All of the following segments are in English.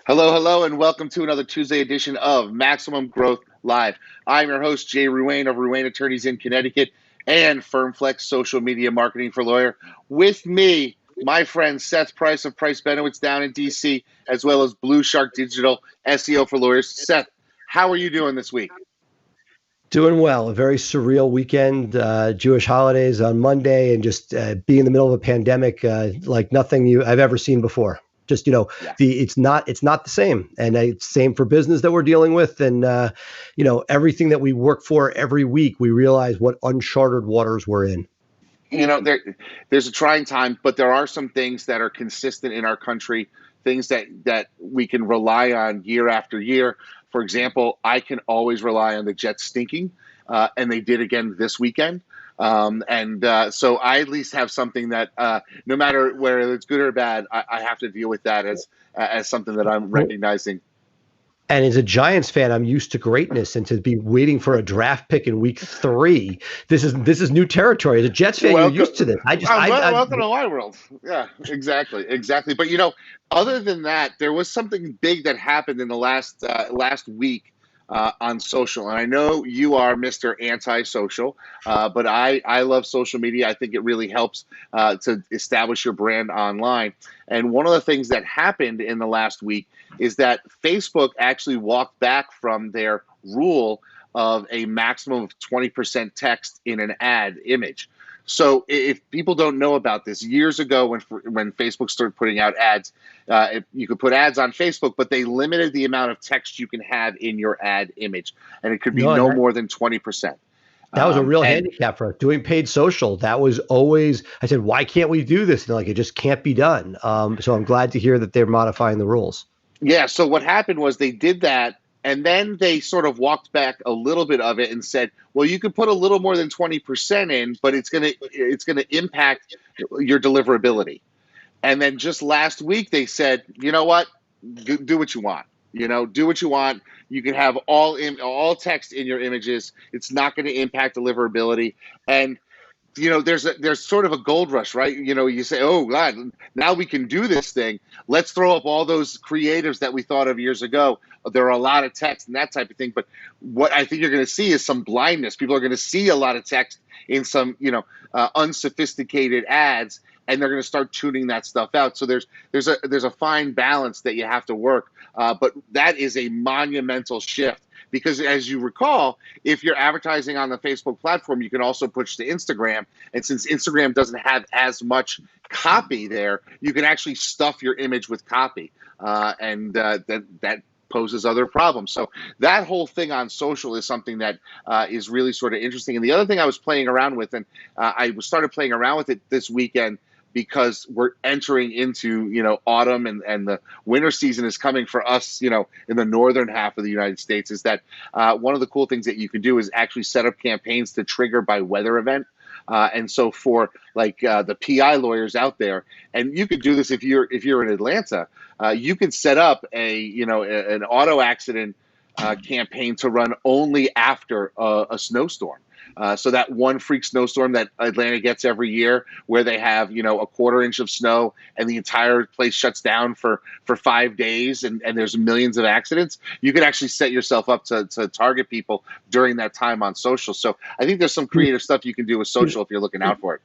Hello, hello, and welcome to another Tuesday edition of Maximum Growth Live. I'm your host, Jay Ruane of Ruane Attorneys in Connecticut and FirmFlex Social Media Marketing for Lawyer. With me, my friend Seth Price of Price Benowitz down in DC, as well as BluShark Digital SEO for Lawyers. Seth, how are you doing this week? Doing well. A very surreal weekend, Jewish holidays on Monday, and just being in the middle of a pandemic like nothing I've ever seen before. Just Yeah. it's not the same, and it's same for business that we're dealing with, and everything that we work for every week. We realize what uncharted waters we're in. There's a trying time, but there are some things that are consistent in our country, things that we can rely on year after year. For example, I can always rely on the Jets stinking, and they did again this weekend. So I at least have something that no matter whether it's good or bad, I have to deal with that as something that I'm recognizing. And as a Giants fan, I'm used to greatness, and to be waiting for a draft pick in week 3, this is new territory. As a Jets fan, you're used to this. Welcome to my world. Yeah, exactly. But other than that, there was something big that happened in the last week on social, and I know you are Mr. Anti-social, but I love social media. I think it really helps to establish your brand online. And one of the things that happened in the last week is that Facebook actually walked back from their rule of a maximum of 20% text in an ad image. So if people don't know about this, years ago when Facebook started putting out ads, you could put ads on Facebook, but they limited the amount of text you can have in your ad image, and it could be no more than 20%. That was a real handicap for us doing paid social. That was always, I said, why can't we do this? And they're like, it just can't be done. So I'm glad to hear that they're modifying the rules. Yeah. So what happened was they did that, and then they sort of walked back a little bit of it and said, well, you could put a little more than 20% in, but it's gonna impact your deliverability. And then just last week they said, you know what, do what you want. Do what you want. You can have all text in your images. It's not going to impact deliverability. And there's sort of a gold rush, right? You say, oh God, now we can do this thing. Let's throw up all those creatives that we thought of years ago. There are a lot of text and that type of thing. But what I think you're going to see is some blindness. People are going to see a lot of text in some, unsophisticated ads, and they're going to start tuning that stuff out. So there's a fine balance that you have to work. But that is a monumental shift. Because as you recall, if you're advertising on the Facebook platform, you can also push to Instagram. And since Instagram doesn't have as much copy there, you can actually stuff your image with copy. That poses other problems. So that whole thing on social is something that is really sort of interesting. And the other thing I was playing around with, and I started playing around with it this weekend, because we're entering into, autumn and the winter season is coming for us, in the northern half of the United States, is that one of the cool things that you can do is actually set up campaigns to trigger by weather event. And so for the PI lawyers out there, and you could do this if you're in Atlanta, you can set up an auto accident campaign to run only after a snowstorm. So that one freak snowstorm that Atlanta gets every year, where they have, a quarter inch of snow and the entire place shuts down for 5 days, and there's millions of accidents, you can actually set yourself up to target people during that time on social. So I think there's some creative stuff you can do with social if you're looking out for it.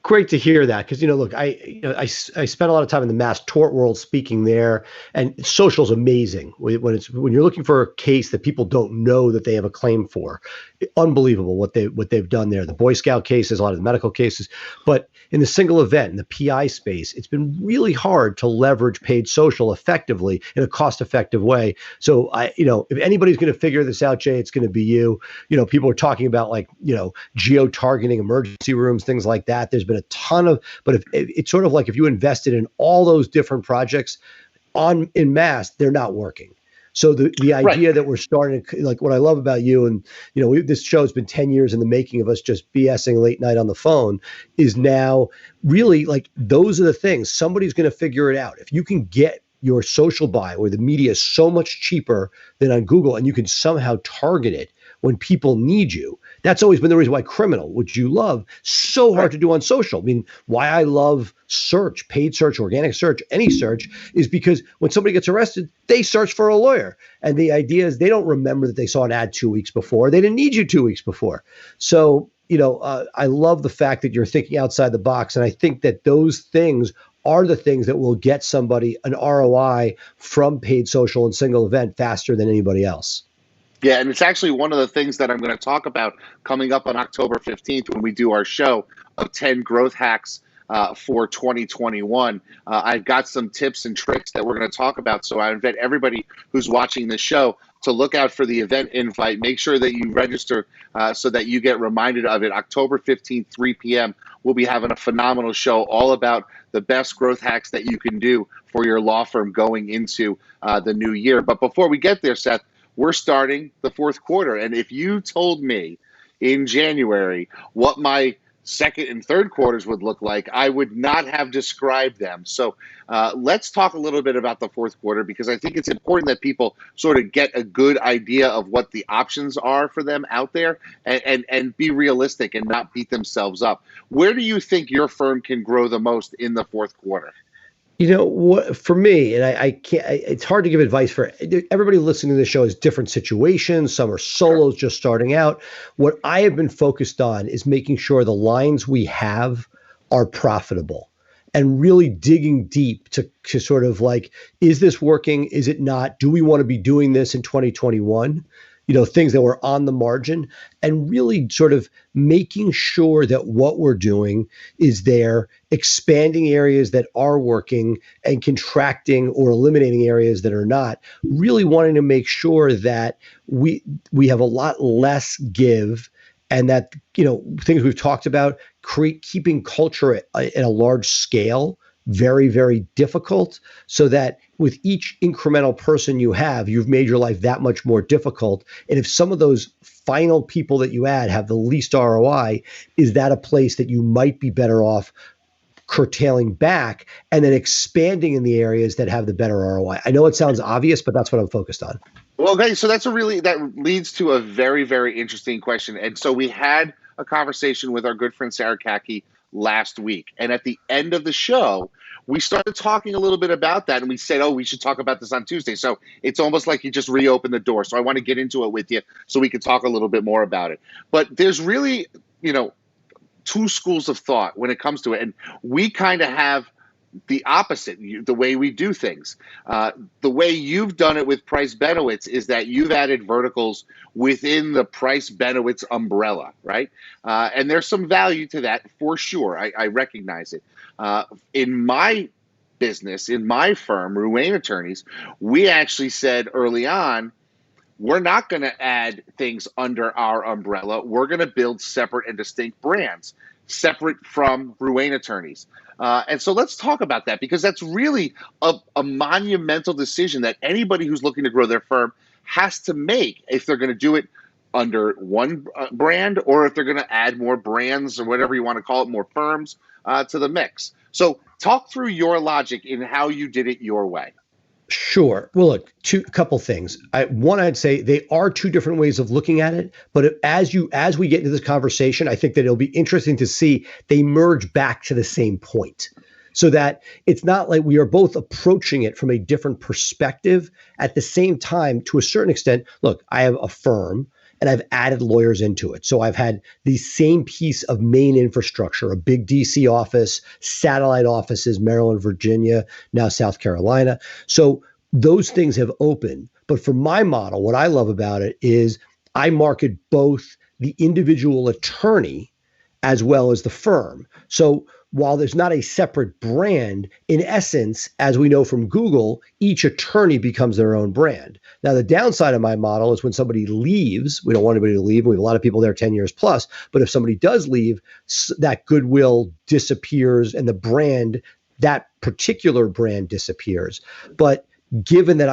Great to hear that, because look, I spent a lot of time in the mass tort world speaking there, and social is amazing when you're looking for a case that people don't know that they have a claim for. Unbelievable what they've done there. The Boy Scout cases, a lot of the medical cases, but in the single event, in the PI space, it's been really hard to leverage paid social effectively in a cost-effective way. So if anybody's going to figure this out, Jay, it's going to be you. People are talking about geo-targeting emergency rooms, things like that. There's been a ton of, but if it's sort of like if you invested in all those different projects in mass, they're not working. So the idea that we're starting, like what I love about you, and this show has been 10 years in the making of us just BSing late night on the phone, is now really those are the things. Somebody's going to figure it out. If you can get your social buy, where the media is so much cheaper than on Google, and you can somehow target it when people need you. That's always been the reason why criminal, which you love, so hard to do on social. I mean, why I love search, paid search, organic search, any search, is because when somebody gets arrested, they search for a lawyer. And the idea is they don't remember that they saw an ad 2 weeks before. They didn't need you 2 weeks before. So, I love the fact that you're thinking outside the box. And I think that those things are the things that will get somebody an ROI from paid social and single event faster than anybody else. Yeah, and it's actually one of the things that I'm going to talk about coming up on October 15th when we do our show of 10 growth hacks for 2021. I've got some tips and tricks that we're going to talk about. So I invite everybody who's watching the show to look out for the event invite. Make sure that you register so that you get reminded of it. October 15th, 3 p.m. We'll be having a phenomenal show all about the best growth hacks that you can do for your law firm going into the new year. But before we get there, Seth, we're starting the fourth quarter. And if you told me in January what my second and third quarters would look like, I would not have described them. So let's talk a little bit about the fourth quarter, because I think it's important that people sort of get a good idea of what the options are for them out there and be realistic and not beat themselves up. Where do you think your firm can grow the most in the fourth quarter? What for me, and I can't, it's hard to give advice for everybody listening to the show. Is different situations. Some are solos just starting out. What I have been focused on is making sure the lines we have are profitable and really digging deep to sort of like, is this working? Is it not? Do we want to be doing this in 2021? Things that were on the margin, and really sort of making sure that what we're doing is there, expanding areas that are working and contracting or eliminating areas that are not, really wanting to make sure that we have a lot less give, and that, things we've talked about, keeping culture at a large scale, very, very difficult, so that with each incremental person you've made your life that much more difficult. And if some of those final people that you add have the least ROI, is that a place that you might be better off curtailing back and then expanding in the areas that have the better ROI? I know it sounds obvious, but that's what I'm focused on. Well, okay, so that leads to a very, very interesting question. And so we had a conversation with our good friend Sarah Kaki last week. And at the end of the show, we started talking a little bit about that, and we said, we should talk about this on Tuesday. So it's almost like you just reopened the door. So I want to get into it with you so we can talk a little bit more about it. But there's really, two schools of thought when it comes to it. And we kind of have the opposite, the way we do things. The way you've done it with Price Benowitz is that you've added verticals within the Price Benowitz umbrella, right? And there's some value to that for sure. I recognize it. In my business, in my firm, Ruane Attorneys, we actually said early on, we're not going to add things under our umbrella. We're going to build separate and distinct brands, separate from Ruane Attorneys. And so let's talk about that, because that's really a monumental decision that anybody who's looking to grow their firm has to make if they're going to do it under one brand, or if they're going to add more brands or whatever you want to call it, more firms to the mix. So talk through your logic in how you did it your way. Sure. Well, look, a couple things. I'd say they are two different ways of looking at it. But as we get into this conversation, I think that it'll be interesting to see they merge back to the same point, so that it's not like we are both approaching it from a different perspective at the same time. To a certain extent, look, I have a firm and I've added lawyers into it. So I've had the same piece of main infrastructure, a big DC office, satellite offices, Maryland, Virginia, now South Carolina. So those things have opened. But for my model, what I love about it is I market both the individual attorney as well as the firm. So while there's not a separate brand, in essence, as we know from Google, each attorney becomes their own brand. Now, the downside of my model is when somebody leaves, we don't want anybody to leave. We have a lot of people there 10 years plus. But if somebody does leave, that goodwill disappears and the brand, that particular brand disappears. But given that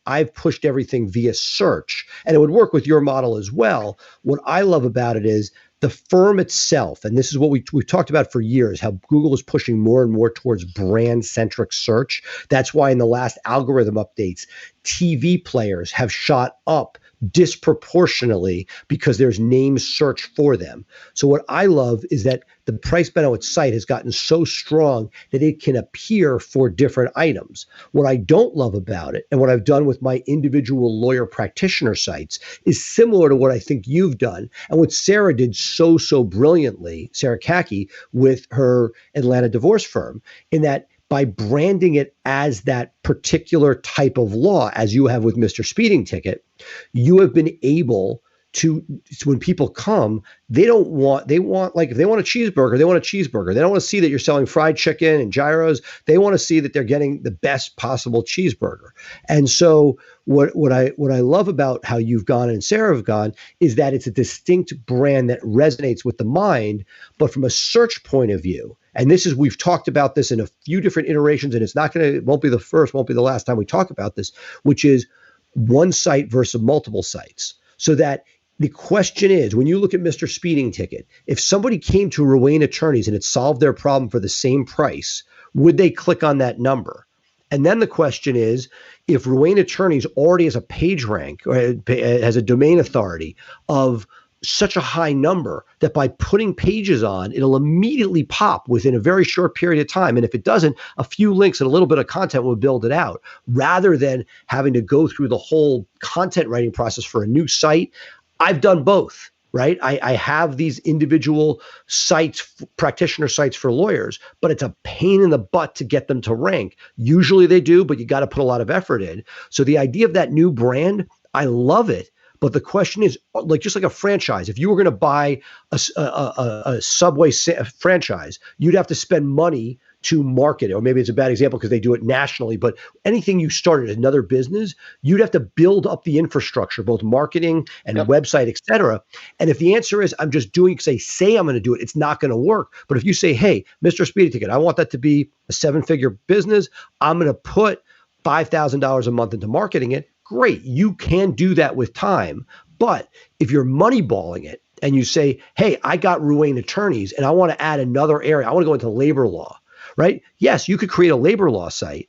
I've pushed everything via search, and it would work with your model as well, what I love about it is the firm itself, and this is what we've talked about for years, how Google is pushing more and more towards brand-centric search. That's why in the last algorithm updates, TV players have shot up disproportionately because there's names searched for them. So what I love is that the price band on its site has gotten so strong that it can appear for different items. What I don't love about it, and what I've done with my individual lawyer practitioner sites, is similar to what I think you've done and what Sarah did so brilliantly, Sarah Kaki, with her Atlanta divorce firm, in that by branding it as that particular type of law, as you have with Mr. Speeding Ticket, you have been able to, when people come, they want like, if they want a cheeseburger, they want a cheeseburger. They don't want to see that you're selling fried chicken and gyros. They want to see that they're getting the best possible cheeseburger. And so what I love about how you've gone and Sarah have gone is that it's a distinct brand that resonates with the mind, but from a search point of view. And this is, we've talked about this in a few different iterations, and it won't be the first, won't be the last time we talk about this, which is one site versus multiple sites. So that the question is, when you look at Mr. Speeding Ticket, if somebody came to Ruane Attorneys and it solved their problem for the same price, would they click on that number? And then the question is, if Ruane Attorneys already has a page rank or has a domain authority of such a high number that by putting pages on, it'll immediately pop within a very short period of time. And if it doesn't, a few links and a little bit of content will build it out, rather than having to go through the whole content writing process for a new site. I've done both, right? I have these individual sites, practitioner sites for lawyers, but it's a pain in the butt to get them to rank. Usually they do, but you got to put a lot of effort in. So the idea of that new brand, I love it. But the question is, like, just like a franchise, if you were going to buy a Subway franchise, you'd have to spend money to market it. Or maybe it's a bad example because they do it nationally, but anything you started, another business, you'd have to build up the infrastructure, both marketing and website, et cetera. And if the answer is, I'm just doing because I say I'm going to do it, it's not going to work. But if you say, hey, Mr. Speeding Ticket, I want that to be a 7-figure business, I'm going to put $5,000 a month into marketing it. Great, you can do that with time. But if you're moneyballing it and you say, hey, I got Ruane Attorneys and I want to add another area, I want to go into labor law, right? Yes, you could create a labor law site,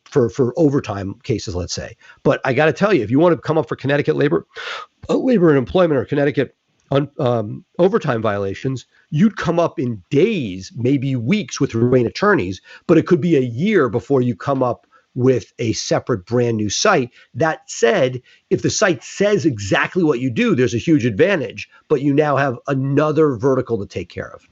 for overtime cases, let's say. But I got to tell you, if you want to come up for Connecticut labor and employment or Connecticut overtime violations, you'd come up in days, maybe weeks with Ruane Attorneys, but it could be a year before you come up with a separate brand new site. That said, if the site says exactly what you do, there's a huge advantage, but you now have another vertical to take care of.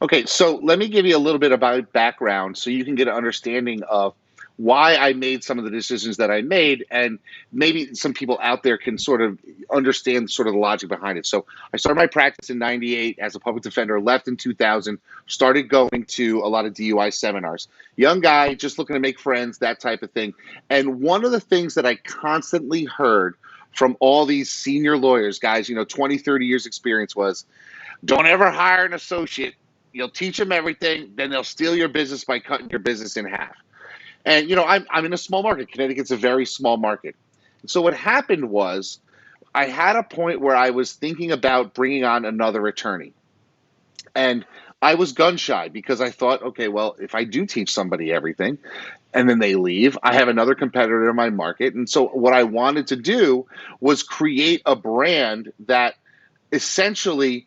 Okay, so let me give you a little bit about background so you can get an understanding of why I made some of the decisions that I made, and maybe some people out there can sort of understand sort of the logic behind it. So I started my practice in 98 as a public defender, left in 2000, started going to a lot of DUI seminars. Young guy, just looking to make friends, that type of thing. And one of the things that I constantly heard from all these senior lawyers, guys, 20, 30 years experience, was, don't ever hire an associate. You'll teach them everything, then they'll steal your business by cutting your business in half. And, I'm in a small market. Connecticut's a very small market. So what happened was I had a point where I was thinking about bringing on another attorney. And I was gun shy because I thought, okay, well, if I do teach somebody everything and then they leave, I have another competitor in my market. And so what I wanted to do was create a brand that essentially,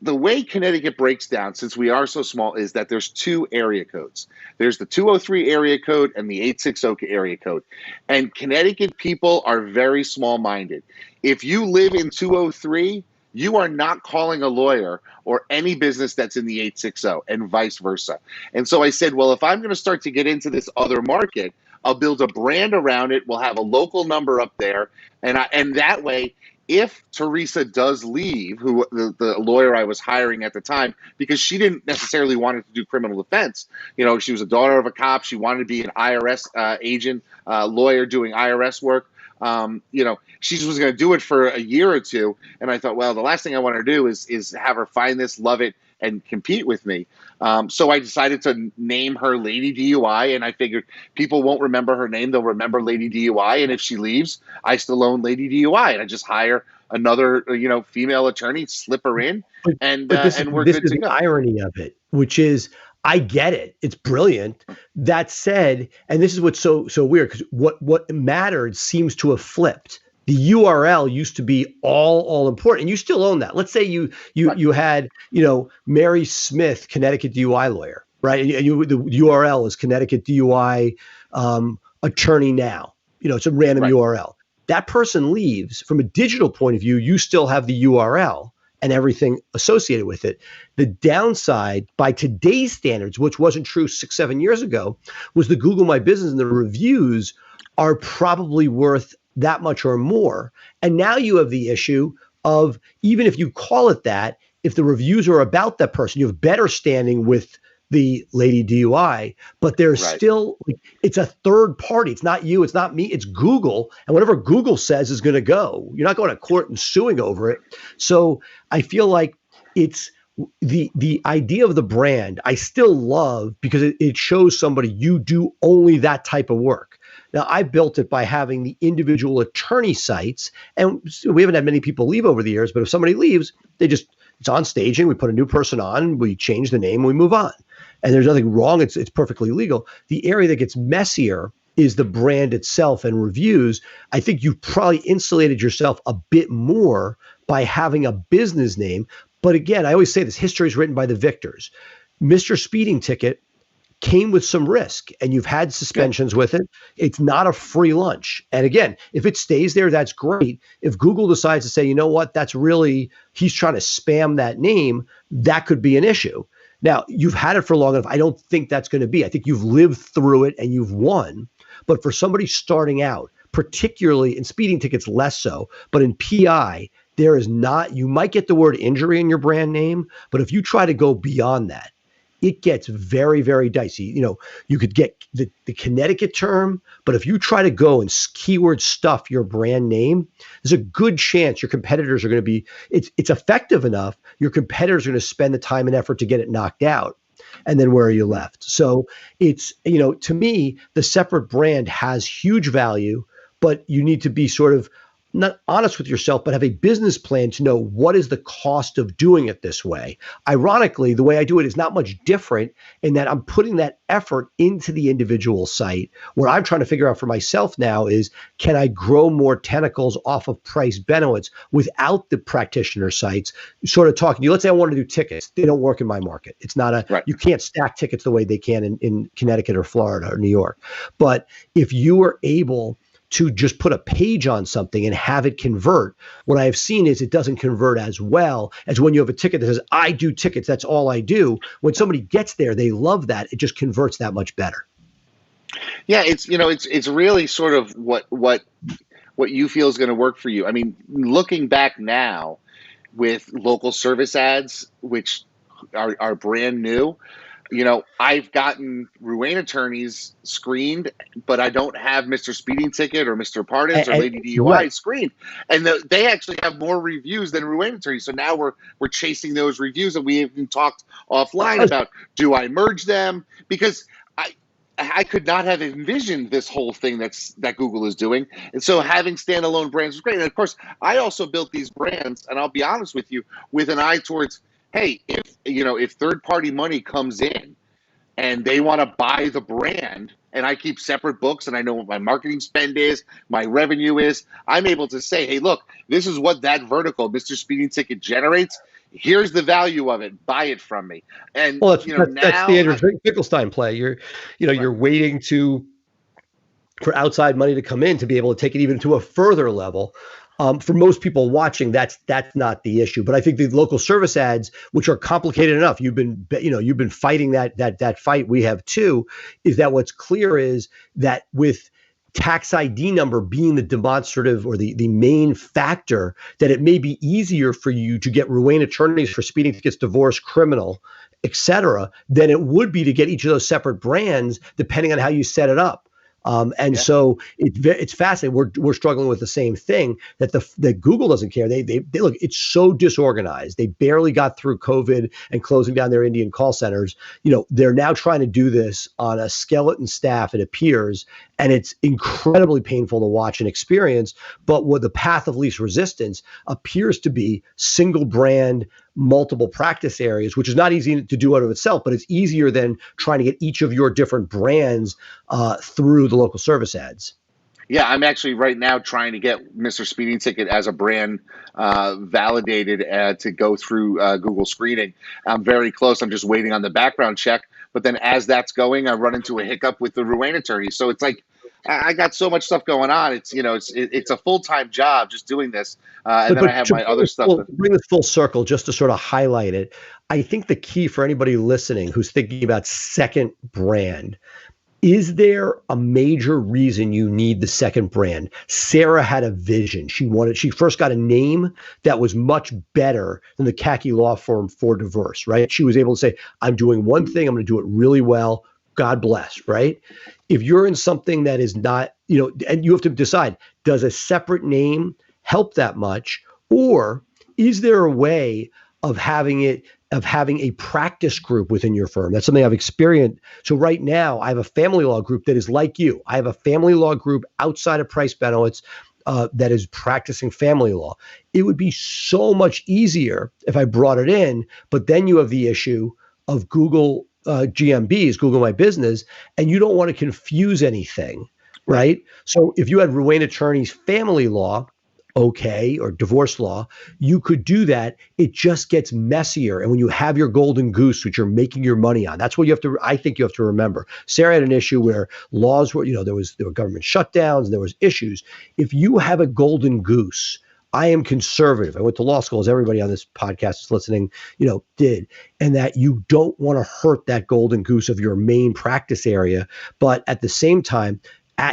the way Connecticut breaks down, since we are so small, is that there's two area codes. There's the 203 area code and the 860 area code. And Connecticut people are very small-minded. If you live in 203, you are not calling a lawyer or any business that's in the 860, and vice versa. And so I said, well, if I'm going to start to get into this other market, I'll build a brand around it. We'll have a local number up there. And that way, if Teresa does leave, who the lawyer I was hiring at the time, because she didn't necessarily want to do criminal defense. She was a daughter of a cop. She wanted to be an IRS agent, lawyer doing IRS work. She just was going to do it for a year or two. And I thought, well, the last thing I want to do is have her find this, love it, and compete with me. So I decided to name her Lady DUI, and I figured people won't remember her name. They'll remember Lady DUI. And if she leaves, I still own Lady DUI. And I just hire another, female attorney, slip her in, and we're good to go. This is the irony of it, which is, I get it. It's brilliant. That said, and this is what's so weird, because what mattered seems to have flipped. The URL used to be all important, and you still own that. Let's say you had, Mary Smith, Connecticut DUI lawyer, right? And the URL is Connecticut DUI attorney now. It's a random Right. URL. That person leaves. From a digital point of view, you still have the URL and everything associated with it. The downside, by today's standards, which wasn't true 6-7 years ago, was the Google My Business and the reviews are probably worth that much or more. And now you have the issue of, even if you call it that, if the reviews are about that person, you have better standing with the lady DUI, but there's Right. still, it's a third party. It's not you, it's not me, it's Google. And whatever Google says is going to go. You're not going to court and suing over it. So I feel like it's the idea of the brand I still love, because it shows somebody you do only that type of work. Now, I built it by having the individual attorney sites, and we haven't had many people leave over the years, but if somebody leaves, it's on staging, we put a new person on, we change the name, we move on. And there's nothing wrong, it's perfectly legal. The area that gets messier is the brand itself and reviews. I think you've probably insulated yourself a bit more by having a business name. But again, I always say this, history is written by the victors. Mr. Speeding Ticket came with some risk, and you've had suspensions with it. It's not a free lunch. And again, if it stays there, that's great. If Google decides to say, you know what, he's trying to spam that name, that could be an issue. Now, you've had it for long enough. I don't think that's going to be. I think you've lived through it and you've won. But for somebody starting out, particularly in speeding tickets, less so, but in PI, there is not, you might get the word injury in your brand name, but if you try to go beyond that, it gets very, very dicey. You could get the Connecticut term, but if you try to go and keyword stuff your brand name, there's a good chance your competitors are going to be, it's effective enough, your competitors are going to spend the time and effort to get it knocked out. And then where are you left? So it's, to me, the separate brand has huge value, but you need to be sort of not honest with yourself, but have a business plan to know what is the cost of doing it this way. Ironically, the way I do it is not much different in that I'm putting that effort into the individual site. What I'm trying to figure out for myself now is, can I grow more tentacles off of Price Benowitz without the practitioner sites? Sort of talking to you. Let's say I want to do tickets. They don't work in my market. It's not you can't stack tickets the way they can in Connecticut or Florida or New York. But if you are able to just put a page on something and have it convert, what I have seen is it doesn't convert as well as when you have a ticket that says, I do tickets, that's all I do. When somebody gets there, they love that. It just converts that much better. Yeah, it's really sort of what you feel is going to work for you. I mean, looking back now with local service ads, which are brand new, I've gotten Ruane attorneys screened, but I don't have Mr. Speeding Ticket or Mr. Pardons or Lady DUI screened. And they actually have more reviews than Ruane attorneys. So now we're chasing those reviews, and we even talked offline about, do I merge them? Because I could not have envisioned this whole thing that Google is doing. And so having standalone brands was great. And of course, I also built these brands, and I'll be honest with you, with an eye towards, hey, if third-party money comes in and they want to buy the brand, and I keep separate books and I know what my marketing spend is, my revenue is, I'm able to say, hey, look, this is what that vertical, Mr. Speeding Ticket, generates. Here's the value of it. Buy it from me. And that's the Andrew Finkelstein play. You're waiting for outside money to come in to be able to take it even to a further level. For most people watching, that's not the issue. But I think the local service ads, which are complicated enough, you've been fighting that fight. We have too. Is that what's clear is that with tax ID number being the demonstrative or the main factor, that it may be easier for you to get Ruane attorneys for speeding tickets, divorce, criminal, et cetera, than it would be to get each of those separate brands, depending on how you set it up. So it's fascinating. We're struggling with the same thing that Google doesn't care. They look, it's so disorganized. They barely got through COVID and closing down their Indian call centers. They're now trying to do this on a skeleton staff, it appears, and it's incredibly painful to watch and experience. But what the path of least resistance appears to be single brand, multiple practice areas, which is not easy to do out of itself, but it's easier than trying to get each of your different brands through the local service ads. Yeah, I'm actually right now trying to get Mr. Speeding Ticket as a brand validated to go through Google screening. I'm very close. I'm just waiting on the background check. But then as that's going, I run into a hiccup with the Ruane attorney. So it's like I got so much stuff going on. It's it's a full-time job just doing this, and then I But have to my other stuff. bring this full circle, just to sort of highlight it, I think the key for anybody listening who's thinking about second brand, is there a major reason you need the second brand? Sarah had a vision. She first got a name that was much better than the khaki law firm for diverse, right? She was able to say, I'm doing one thing, I'm going to do it really well. God bless, right? If you're in something that is not, and you have to decide, does a separate name help that much? Or is there a way of having a practice group within your firm? That's something I've experienced. So right now I have a family law group that is like you. I have a family law group outside of Price Benowitz that is practicing family law. It would be so much easier if I brought it in, but then you have the issue of Google GMBs, Google My Business, and you don't want to confuse anything, right? So if you had Ruane Attorneys Family Law, okay, or divorce law, you could do that. It just gets messier. And when you have your golden goose, which you're making your money on, that's what I think you have to remember. Sarah had an issue where laws were, there were government shutdowns, and there was issues. If you have a golden goose, I am conservative. I went to law school, as everybody on this podcast is listening, did. And that you don't want to hurt that golden goose of your main practice area. But at the same time,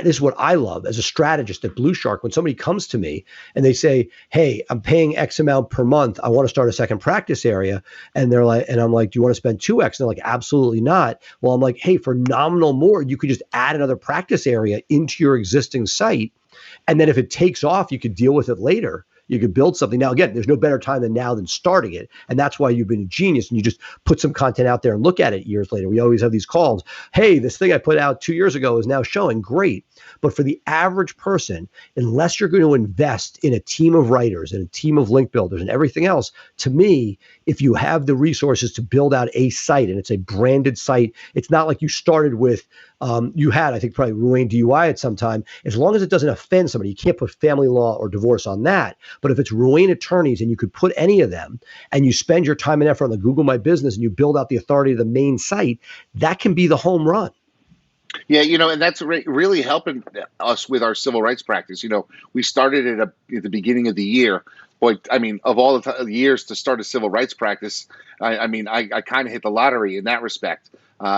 this is what I love as a strategist at BluShark. When somebody comes to me and they say, hey, I'm paying X amount per month, I want to start a second practice area. And I'm like, do you want to spend 2X? And they're like, absolutely not. Well, I'm like, hey, for nominal more, you could just add another practice area into your existing site. And then if it takes off, you could deal with it later. You could build something. Now, again, there's no better time than now than starting it. And that's why you've been a genius, and you just put some content out there and look at it years later. We always have these calls. Hey, this thing I put out 2 years ago is now showing. Great. But for the average person, unless you're going to invest in a team of writers and a team of link builders and everything else, to me, if you have the resources to build out a site and it's a branded site, it's not like you started with, you had, I think, probably Ruane DUI at some time. As long as it doesn't offend somebody, you can't put family law or divorce on that. But if it's Ruane Attorneys and you could put any of them and you spend your time and effort on the Google My Business and you build out the authority of the main site, that can be the home run. Yeah, and that's really helping us with our civil rights practice. We started it at the beginning of the year. Boy, I mean, of all the years to start a civil rights practice, I kind of hit the lottery in that respect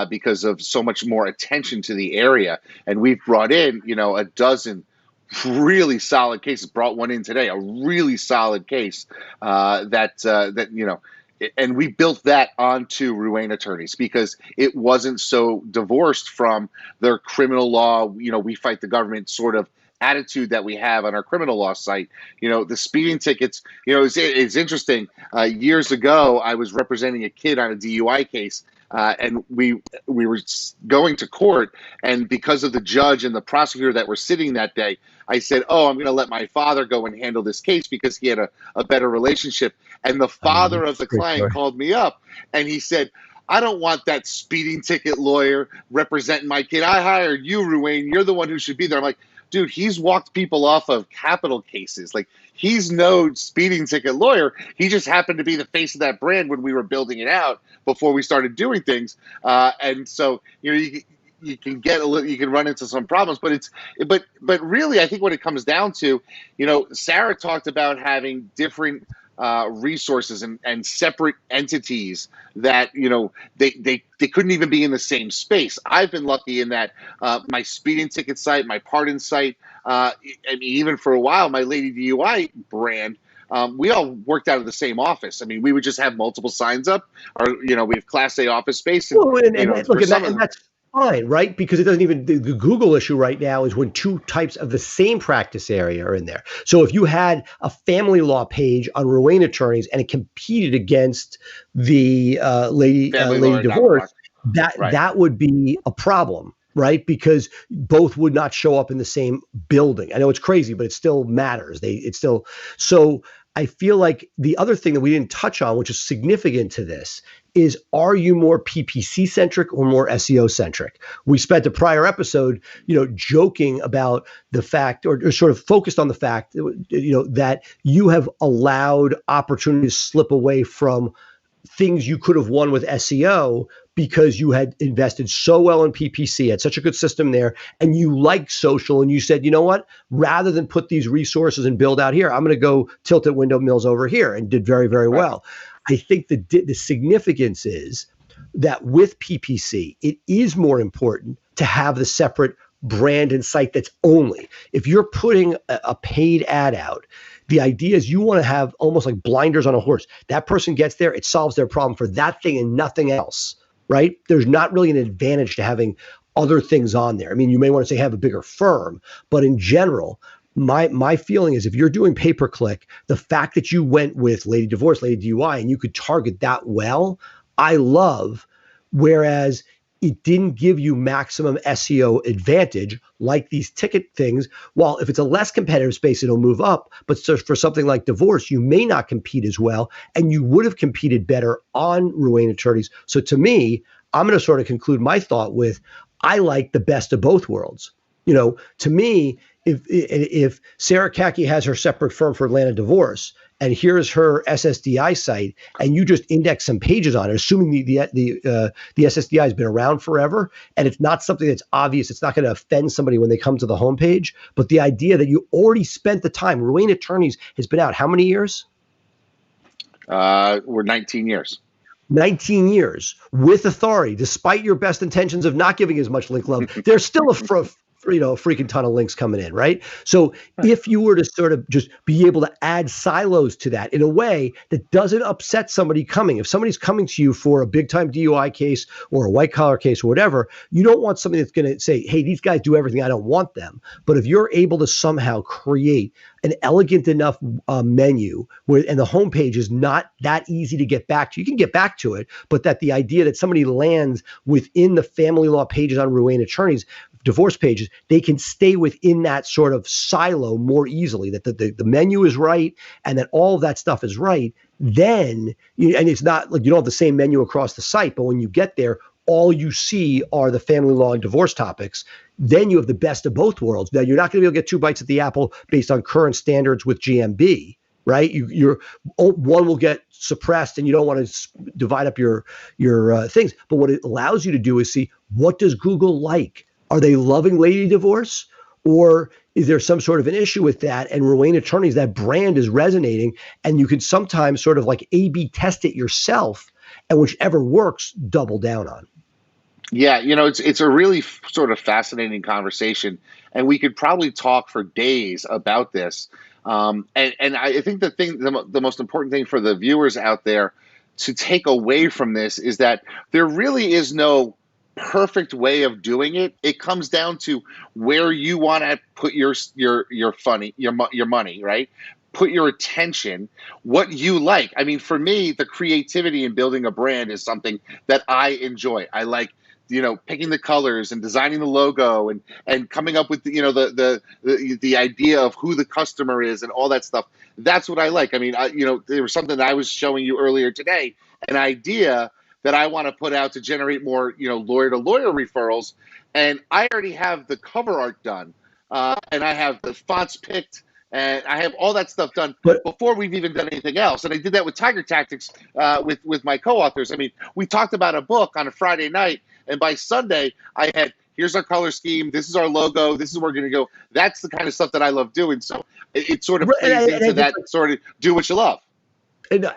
because of so much more attention to the area. And we've brought in, a dozen really solid cases. Brought one in today, a really solid case and we built that onto Ruane Attorneys because it wasn't so divorced from their criminal law, we fight the government sort of attitude that we have on our criminal law site. The speeding tickets, it's interesting. Years ago, I was representing a kid on a DUI case, and we were going to court, and because of the judge and the prosecutor that were sitting that day, I said, I'm going to let my father go and handle this case because he had a better relationship. And the father of the client called me up and he said, I don't want that speeding ticket lawyer representing my kid. I hired you, Ruane. You're the one who should be there. I'm like, dude, he's walked people off of capital cases. Like, he's no speeding ticket lawyer. He just happened to be the face of that brand when we were building it out before we started doing things. And so, you can you can run into some problems, but really, I think what it comes down to, Sarah talked about having different resources and separate entities that they couldn't even be in the same space. I've been lucky in that my speeding ticket site, my pardon site, even for a while, my Lady DUI brand. We all worked out of the same office. I mean, we would just have multiple signs up, or we have Class A office space. And that's fine, right? Because it doesn't even, the Google issue right now is when two types of the same practice area are in there. So if you had a family law page on Ruane Attorneys and it competed against the lady divorce, that would be a problem. right? Because both would not show up in the same building. I know it's crazy, but it still matters. It's still so. I feel like the other thing that we didn't touch on, which is significant to this, is are you more PPC centric or more SEO centric? We spent a prior episode, joking about the fact or sort of focused on the fact, that you have allowed opportunities slip away from things you could have won with SEO because you had invested so well in PPC, had such a good system there, and you like social, and you said, you know what, rather than put these resources and build out here, I'm going to go tilted window mills over here, and did very, very well. I think the significance is that with PPC, it is more important to have the separate brand and site that's only. If you're putting a paid ad out, the idea is you want to have almost like blinders on a horse. That person gets there, it solves their problem for that thing and nothing else, right? There's not really an advantage to having other things on there. I mean, you may want to say have a bigger firm, but in general, my feeling is if you're doing pay-per-click, the fact that you went with Lady Divorce, Lady DUI, and you could target that well, I love. Whereas it didn't give you maximum SEO advantage like these ticket things. While if it's a less competitive space, it'll move up. But so for something like divorce, you may not compete as well, and you would have competed better on Ruane Attorneys. So to me, I'm going to sort of conclude my thought with, I like the best of both worlds. To me, if Sarah Kaki has her separate firm for Atlanta divorce, and here's her SSDI site, and you just index some pages on it, assuming the SSDI has been around forever, and it's not something that's obvious, it's not going to offend somebody when they come to the homepage, but the idea that you already spent the time. Ruane Attorneys has been out how many years? We're 19 years. 19 years with authority, despite your best intentions of not giving as much link love, there's still a freaking ton of links coming in, right? So if you were to sort of just be able to add silos to that in a way that doesn't upset somebody coming, if somebody's coming to you for a big time DUI case or a white collar case or whatever, you don't want something that's going to say, hey, these guys do everything, I don't want them. But if you're able to somehow create an elegant enough menu and the homepage is not that easy to get back to, you can get back to it, but that the idea that somebody lands within the family law pages on Ruane Attorneys, divorce pages, they can stay within that sort of silo more easily, that the menu is right and that all of that stuff is right, then, and it's not like you don't have the same menu across the site, but when you get there, all you see are the family law and divorce topics, then you have the best of both worlds. Now, you're not going to be able to get two bites at the apple based on current standards with GMB, right? One will get suppressed and you don't want to divide up your things. But what it allows you to do is see, what does Google like? Are they loving Lady Divorce? Or is there some sort of an issue with that? And Ruane Attorneys, that brand is resonating, and you can sometimes sort of like A/B test it yourself, and whichever works, double down on. Yeah, it's a really sort of fascinating conversation, and we could probably talk for days about this. And I think the most important thing for the viewers out there to take away from this is that there really is no perfect way of doing it. It comes down to where you want to put your money, right? Put your attention, what you like. I mean, for me, the creativity in building a brand is something that I enjoy. I like, picking the colors and designing the logo and coming up with the idea of who the customer is and all that stuff. That's what I like. I mean, there was something that I was showing you earlier today, an idea that I want to put out to generate more, lawyer to lawyer referrals. And I already have the cover art done, and I have the fonts picked, and I have all that stuff done before we've even done anything else. And I did that with Tiger Tactics with my co-authors. I mean, we talked about a book on a Friday night, and by Sunday I had, here's our color scheme, this is our logo, this is where we're going to go. That's the kind of stuff that I love doing. So it sort of plays into that sort of do what you love.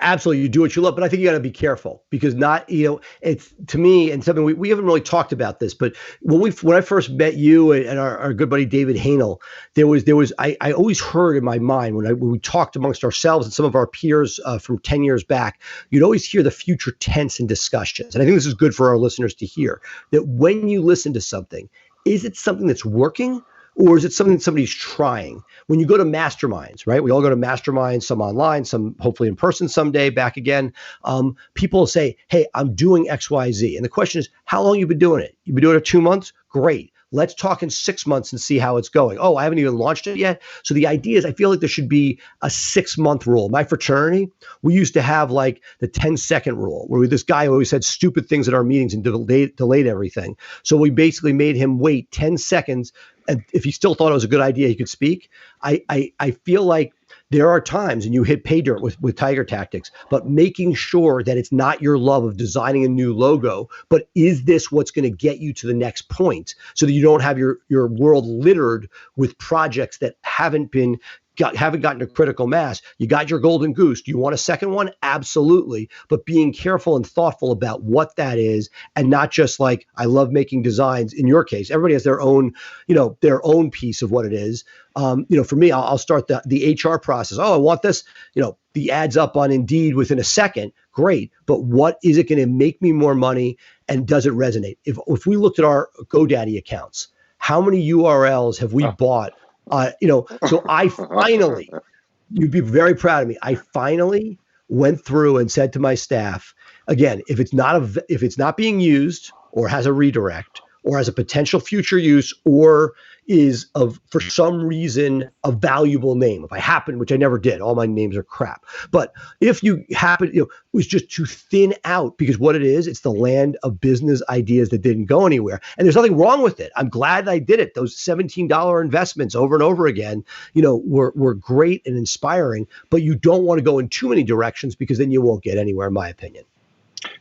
Absolutely, you do what you love, but I think you got to be careful because it's to me and something we haven't really talked about this, but when I first met you and our good buddy David Hanel, there was I always heard in my mind when we talked amongst ourselves and some of our peers from 10 years back, you'd always hear the future tense in discussions, and I think this is good for our listeners to hear that when you listen to something, is it something that's working? Or is it something that somebody's trying? When you go to masterminds, right? We all go to masterminds, some online, some hopefully in person someday, back again. People say, hey, I'm doing XYZ. And the question is, how long you been doing it? You've been doing it 2 months? Great. Let's talk in 6 months and see how it's going. Oh, I haven't even launched it yet. So the idea is I feel like there should be a 6-month rule. My fraternity, we used to have like the 10-second rule where this guy always said stupid things at our meetings and delayed everything. So we basically made him wait 10 seconds. And if he still thought it was a good idea, he could speak. I feel like there are times, and you hit pay dirt with Tiger Tactics, but making sure that it's not your love of designing a new logo, but is this what's going to get you to the next point so that you don't have your world littered with projects that haven't gotten to critical mass. You got your golden goose. Do you want a second one? Absolutely. But being careful and thoughtful about what that is, and not just like, I love making designs. In your case, everybody has their own piece of what it is. For me, I'll start the HR process. Oh, I want this, the ads up on Indeed within a second. Great. But what is it going to make me more money? And does it resonate? If we looked at our GoDaddy accounts, how many URLs have we bought? So I finally, you'd be very proud of me. I finally went through and said to my staff, again, if it's not being used or has a redirect or has a potential future use or is for some reason a valuable name. If I happen, which I never did, all my names are crap. But if you happen, it was just too thin out, because what it is, it's the land of business ideas that didn't go anywhere. And there's nothing wrong with it. I'm glad I did it. Those $17 investments over and over again, were great and inspiring, but you don't want to go in too many directions because then you won't get anywhere, in my opinion.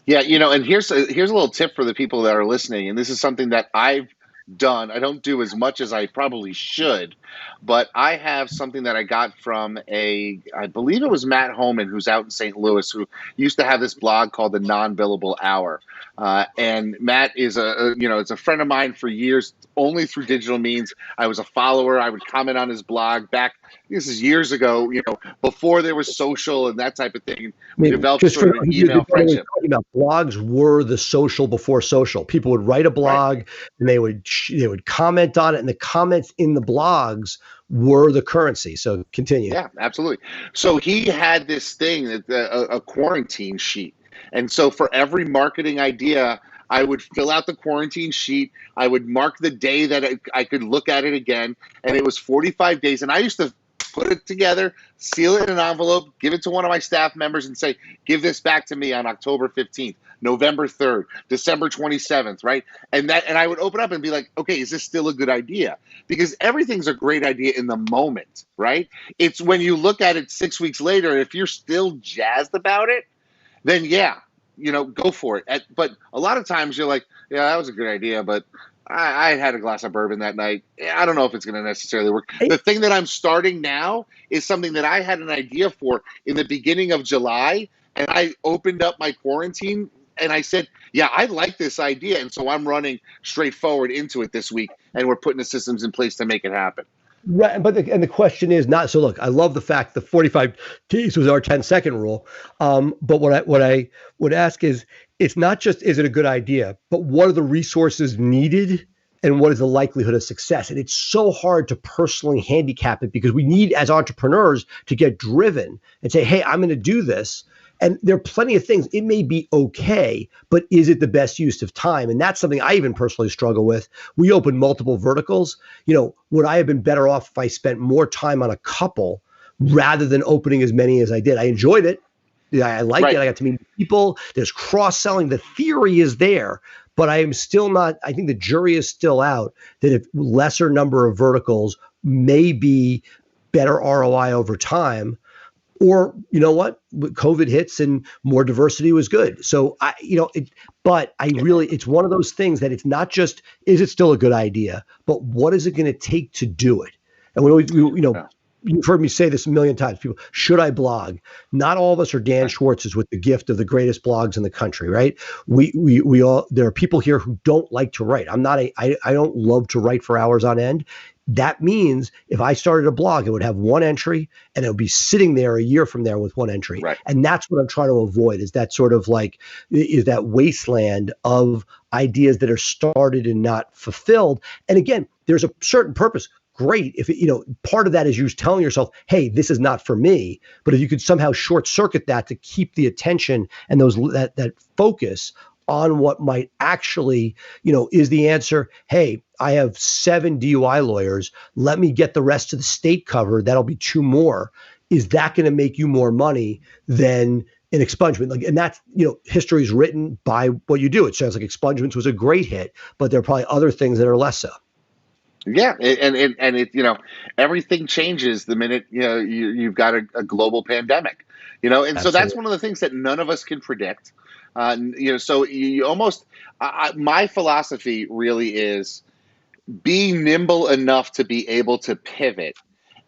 Yeah, and here's a little tip for the people that are listening, and this is something that I've done. I don't do as much as I probably should, but I have something that I got from I believe it was Matt Homan, who's out in St. Louis, who used to have this blog called the Non-Billable Hour. And Matt is it's a friend of mine for years, only through digital means. I was a follower. I would comment on his blog back. This is years ago, before there was social and that type of thing. We developed sort of an email friendship. Blogs were the social before social. People would write a blog, right, and they would comment on it, and the comments in the blogs were the currency. So continue. Yeah, absolutely. So he had this thing, a quarantine sheet. And so for every marketing idea, I would fill out the quarantine sheet. I would mark the day that I could look at it again. And it was 45 days. And I used to put it together, seal it in an envelope, give it to one of my staff members and say, give this back to me on October 15th, November 3rd, December 27th, right? And I would open up and be like, okay, is this still a good idea? Because everything's a great idea in the moment, right? It's when you look at it 6 weeks later, if you're still jazzed about it, then yeah, go for it. But a lot of times you're like, yeah, that was a good idea, but I had a glass of bourbon that night. I don't know if it's going to necessarily work. The thing that I'm starting now is something that I had an idea for in the beginning of July, and I opened up my quarantine and I said, yeah, I like this idea. And so I'm running straight forward into it this week, and we're putting the systems in place to make it happen. Right, but the question is not, so look, I love the fact the 45 days was our 10-second rule. But what I would ask is, it's not just, is it a good idea, but what are the resources needed and what is the likelihood of success? And it's so hard to personally handicap it, because we need, as entrepreneurs, to get driven and say, hey, I'm going to do this. And there are plenty of things. It may be okay, but is it the best use of time? And that's something I even personally struggle with. We open multiple verticals. Would I have been better off if I spent more time on a couple rather than opening as many as I did? I enjoyed it. I liked it. I got to meet people. There's cross-selling. The theory is there, but I am still not, I think the jury is still out that if lesser number of verticals may be better ROI over time. Or, you know what, COVID hits and more diversity was good. So, it's one of those things that it's not just, is it still a good idea, but what is it going to take to do it? And you've heard me say this a million times, people, should I blog? Not all of us are Dan Schwartz's with the gift of the greatest blogs in the country, right? We all, there are people here who don't like to write. I don't love to write for hours on end. That means if I started a blog, it would have one entry and it would be sitting there a year from there with one entry. Right. And that's what I'm trying to avoid, is that sort of like, is that wasteland of ideas that are started and not fulfilled. And again, there's a certain purpose. great. If part of that is you telling yourself, hey, this is not for me. But if you could somehow short circuit that to keep the attention and that focus on what might actually, is the answer. Hey, I have 7 DUI lawyers. Let me get the rest of the state covered. That'll be 2 more. Is that going to make you more money than an expungement? And that's, history is written by what you do. It sounds like expungements was a great hit, but there are probably other things that are less so. Yeah, and everything changes the minute you've got a global pandemic, and Absolutely. so that's one of the things that none of us can predict. So you almost my philosophy really is be nimble enough to be able to pivot.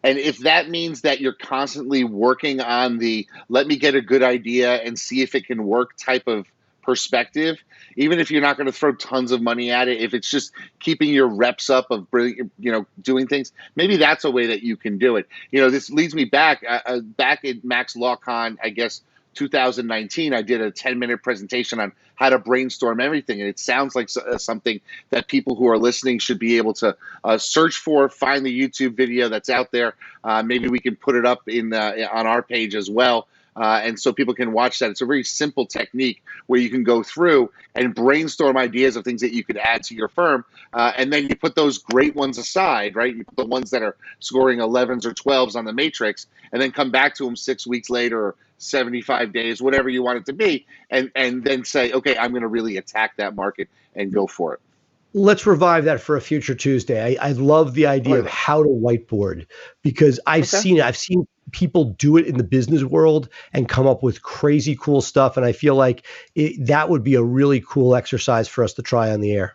And if that means that you're constantly working on the let me get a good idea and see if it can work type of perspective, even if you're not going to throw tons of money at it, if it's just keeping your reps up of doing things, maybe that's a way that you can do it. This leads me back at Max LawCon, I guess 2019, I did a 10-minute presentation on how to brainstorm everything. And it sounds like something that people who are listening should be able to search for, find the YouTube video that's out there. Maybe we can put it up on our page as well. And so people can watch that. It's a very simple technique where you can go through and brainstorm ideas of things that you could add to your firm. And then you put those great ones aside, right? You put the ones that are scoring 11s or 12s on the matrix, and then come back to them 6 weeks later or 75 days, whatever you want it to be, and then say, okay, I'm going to really attack that market and go for it. Let's revive that for a future Tuesday. I love the idea of how to whiteboard, because I've seen it. I've seen people do it in the business world and come up with crazy cool stuff. And I feel like that would be a really cool exercise for us to try on the air.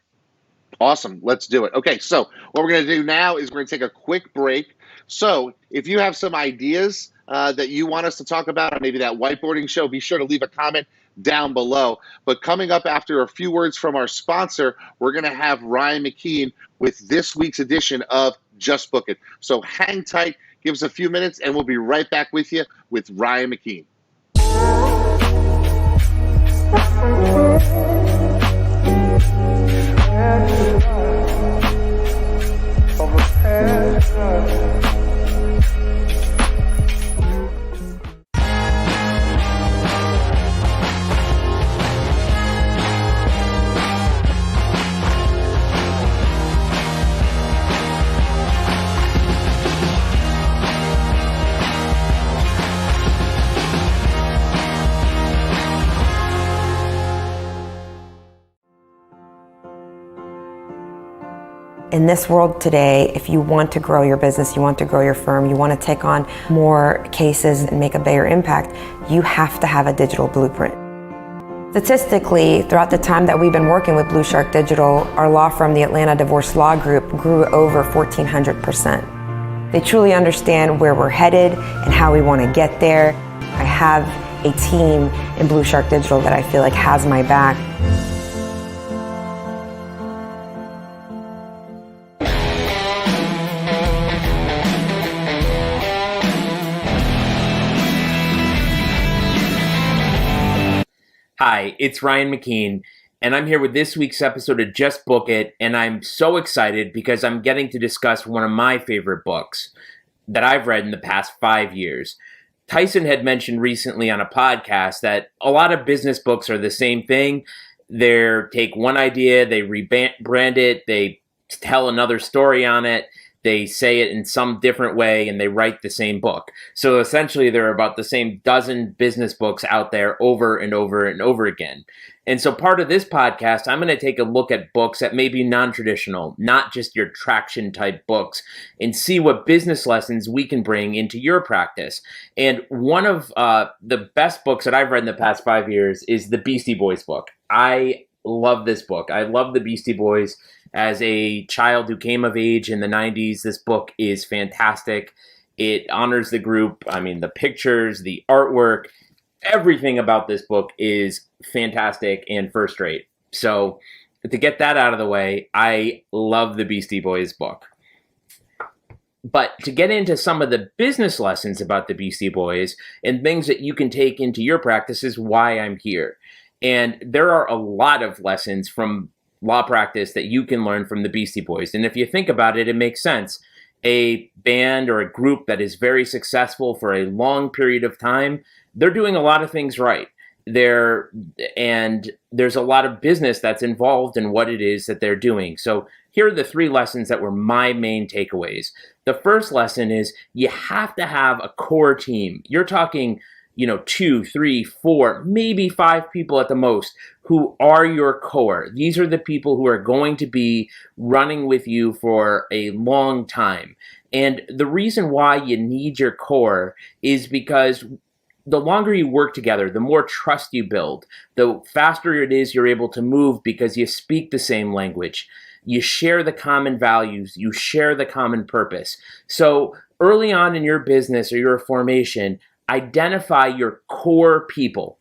Awesome. Let's do it. Okay. So what we're going to do now is we're going to take a quick break. So if you have some ideas that you want us to talk about on maybe that whiteboarding show, be sure to leave a comment down below. But coming up after a few words from our sponsor, we're going to have Ryan McKean with this week's edition of Just Book It. So hang tight, give us a few minutes, and we'll be right back with you with Ryan McKean. In this world today, if you want to grow your business, you want to grow your firm, you want to take on more cases and make a bigger impact, you have to have a digital blueprint. Statistically, throughout the time that we've been working with BluShark Digital, our law firm, the Atlanta Divorce Law Group, grew over 1,400%. They truly understand where we're headed and how we want to get there. I have a team in BluShark Digital that I feel like has my back. Hi, it's Ryan McKean, and I'm here with this week's episode of Just Book It, and I'm so excited because I'm getting to discuss one of my favorite books that I've read in the past 5 years. Tyson had mentioned recently on a podcast that a lot of business books are the same thing. They take one idea, they rebrand it, they tell another story on it, they say it in some different way, and they write the same book. So essentially, there are about the same dozen business books out there over and over and over again. And so part of this podcast, I'm going to take a look at books that may be non-traditional, not just your traction type books, and see what business lessons we can bring into your practice. And one of the best books that I've read in the past 5 years is the Beastie Boys book. I love this book. I love the Beastie Boys. As a child who came of age in the 90s, this book is fantastic. It honors the group. I mean, the pictures, the artwork, everything about this book is fantastic and first rate. So to get that out of the way, I love the Beastie Boys book. But to get into some of the business lessons about the Beastie Boys and things that you can take into your practice is why I'm here. And there are a lot of lessons from law practice that you can learn from the Beastie Boys. And if you think about it, it makes sense. a band or a group that is very successful for a long period of time, they're doing a lot of things right. And there's a lot of business that's involved in what it is that they're doing. So here are the 3 lessons that were my main takeaways. The first lesson is you have to have a core team. You're talking, 2, 3, 4, maybe 5 people at the most who are your core. These are the people who are going to be running with you for a long time. And the reason why you need your core is because the longer you work together, the more trust you build, the faster it is you're able to move because you speak the same language. You share the common values, you share the common purpose. So early on in your business or your formation, identify your core people.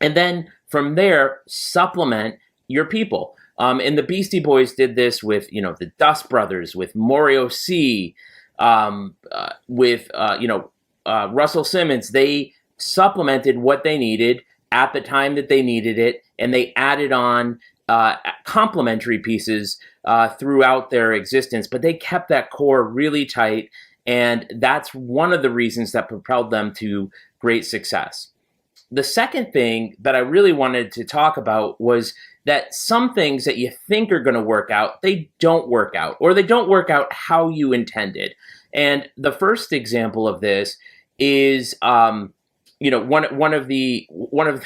And then from there, supplement your people. And the Beastie Boys did this with, the Dust Brothers, with Mario C, with Russell Simmons. They supplemented what they needed at the time that they needed it, and they added on complementary pieces throughout their existence, but they kept that core really tight, and that's one of the reasons that propelled them to great success. The second thing that I really wanted to talk about was that some things that you think are going to work out, they don't work out, or they don't work out how you intended. And the first example of this is one of the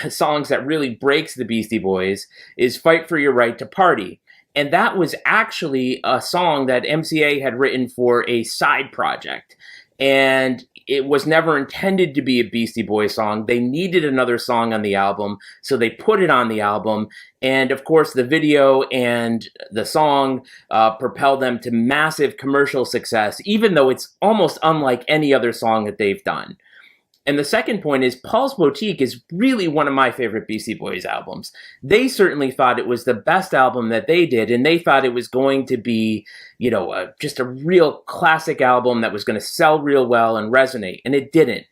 songs that really breaks the Beastie Boys is "Fight for Your Right to Party." And that was actually a song that MCA had written for a side project. And it was never intended to be a Beastie Boys song. They needed another song on the album, so they put it on the album. And of course, the video and the song propelled them to massive commercial success, even though it's almost unlike any other song that they've done. And the second point is Paul's Boutique is really one of my favorite Beastie Boys albums. They certainly thought it was the best album that they did, and they thought it was going to be, just a real classic album that was going to sell real well and resonate, and it didn't.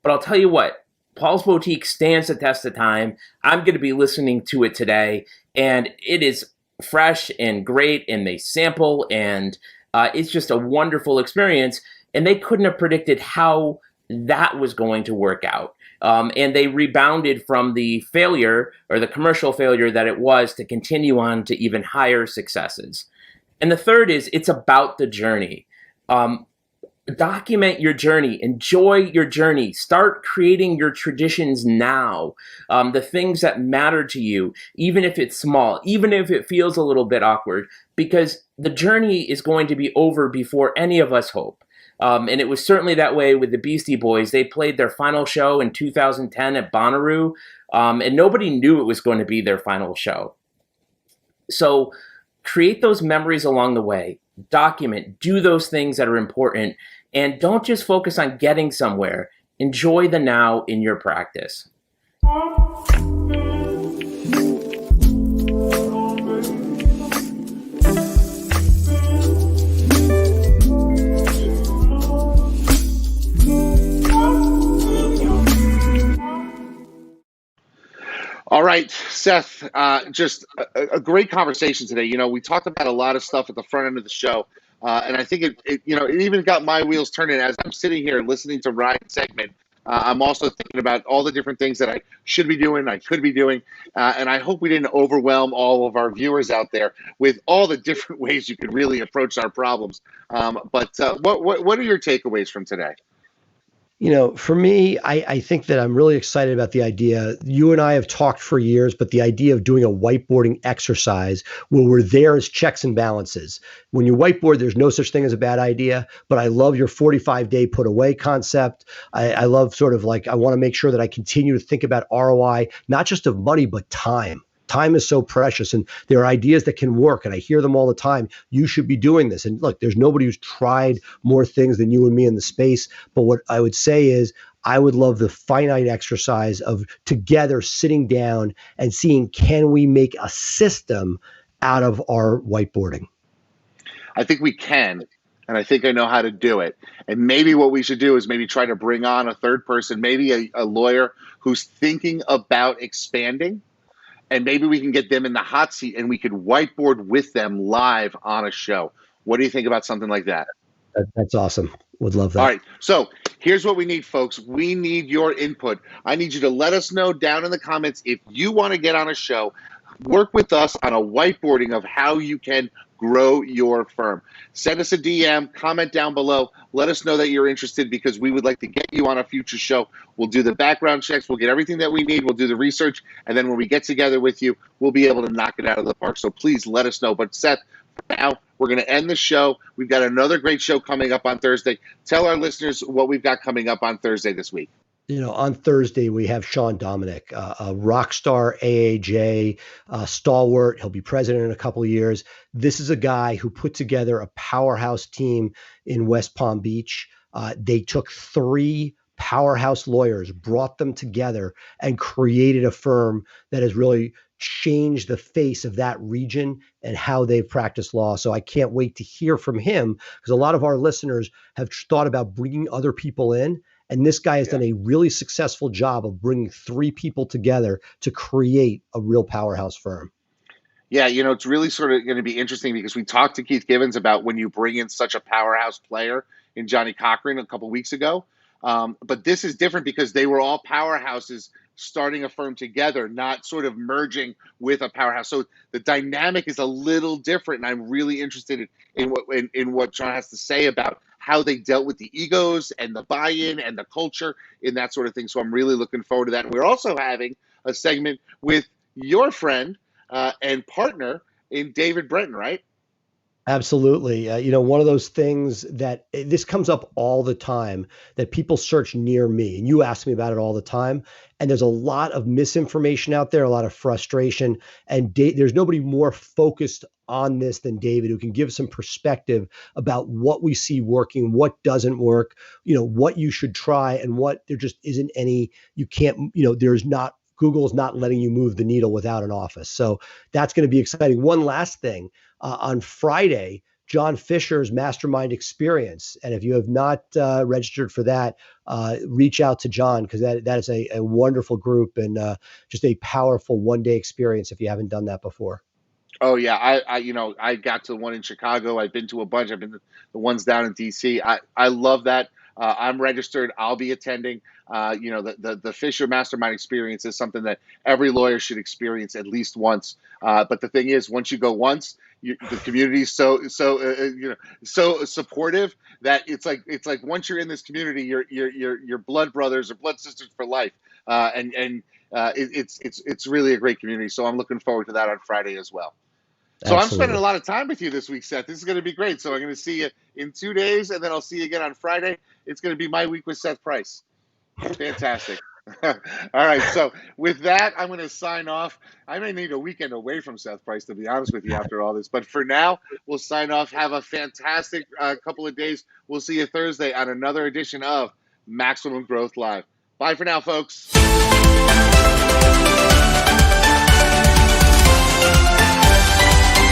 But I'll tell you what, Paul's Boutique stands the test of time. I'm going to be listening to it today, and it is fresh and great, and they sample, and it's just a wonderful experience, and they couldn't have predicted how that was going to work out. And they rebounded from the failure or the commercial failure that it was to continue on to even higher successes. And the third is it's about the journey. Document your journey, enjoy your journey, start creating your traditions now. The things that matter to you, even if it's small, even if it feels a little bit awkward, because the journey is going to be over before any of us hope. And it was certainly that way with the Beastie Boys. They played their final show in 2010 at Bonnaroo, and nobody knew it was going to be their final show. So create those memories along the way, document, do those things that are important, and don't just focus on getting somewhere. Enjoy the now in your practice. All right, Seth, just a great conversation today. We talked about a lot of stuff at the front end of the show, and I think it even got my wheels turning as I'm sitting here listening to Ryan's segment. I'm also thinking about all the different things that I should be doing, I could be doing, and I hope we didn't overwhelm all of our viewers out there with all the different ways you could really approach our problems. But what are your takeaways from today? For me, I think that I'm really excited about the idea. You and I have talked for years, but the idea of doing a whiteboarding exercise where we're there as checks and balances. When you whiteboard, there's no such thing as a bad idea, but I love your 45-day put away concept. I love sort of like, I want to make sure that I continue to think about ROI, not just of money, but time. Time is so precious, and there are ideas that can work, and I hear them all the time. You should be doing this. And look, there's nobody who's tried more things than you and me in the space. But what I would say is I would love the finite exercise of together sitting down and seeing, can we make a system out of our whiteboarding? I think we can. And I think I know how to do it. And maybe what we should do is maybe try to bring on a third person, maybe a lawyer who's thinking about expanding. And maybe we can get them in the hot seat and we could whiteboard with them live on a show. What do you think about something like that? That's awesome. Would love that. All right. So here's what we need, folks. We need your input. I need you to let us know down in the comments if you want to get on a show. Work with us on a whiteboarding of how you can grow your firm. Send us a DM, comment down below. Let us know that you're interested because we would like to get you on a future show. We'll do the background checks. We'll get everything that we need. We'll do the research. And then when we get together with you, we'll be able to knock it out of the park. So please let us know. But Seth, for now, we're going to end the show. We've got another great show coming up on Thursday. Tell our listeners what we've got coming up on Thursday this week. On Thursday, we have Sean Dominic, a rock star AAJ stalwart. He'll be president in a couple of years. This is a guy who put together a powerhouse team in West Palm Beach. They took 3 powerhouse lawyers, brought them together, and created a firm that has really changed the face of that region and how they've practiced law. So I can't wait to hear from him because a lot of our listeners have thought about bringing other people in. And this guy has done a really successful job of bringing 3 people together to create a real powerhouse firm. Yeah, it's really sort of going to be interesting because we talked to Keith Gibbons about when you bring in such a powerhouse player in Johnny Cochran a couple weeks ago. But this is different because they were all powerhouses starting a firm together, not sort of merging with a powerhouse. So the dynamic is a little different, and I'm really interested in what John has to say about how they dealt with the egos and the buy-in and the culture and that sort of thing. So I'm really looking forward to that. And we're also having a segment with your friend and partner in David Brenton, right? Absolutely. One of those things that this comes up all the time that people search near me, and you ask me about it all the time. And there's a lot of misinformation out there, a lot of frustration, and there's nobody more focused on this than David, who can give some perspective about what we see working, what doesn't work, what you should try, and what there just isn't any, you can't, there's not, Google's not letting you move the needle without an office. So that's going to be exciting. One last thing, on Friday, John Fisher's Mastermind Experience. And if you have not registered for that, reach out to John because that is a wonderful group and just a powerful one-day experience if you haven't done that before. Oh yeah, I got to the one in Chicago. I've been to a bunch. I've been to the ones down in DC. I love that. I'm registered. I'll be attending. The Fisher Mastermind Experience is something that every lawyer should experience at least once. But the thing is, once you go once, the community is so supportive that it's like once you're in this community, you're blood brothers or blood sisters for life. It's really a great community. So I'm looking forward to that on Friday as well. So Absolutely. I'm spending a lot of time with you this week, Seth. This is going to be great. So I'm going to see you in 2 days, and then I'll see you again on Friday. It's going to be my week with Seth Price. Fantastic. All right. So with that, I'm going to sign off. I may need a weekend away from Seth Price, to be honest with you, after all this. But for now, we'll sign off. Have a fantastic couple of days. We'll see you Thursday on another edition of Maximum Growth Live. Bye for now, folks.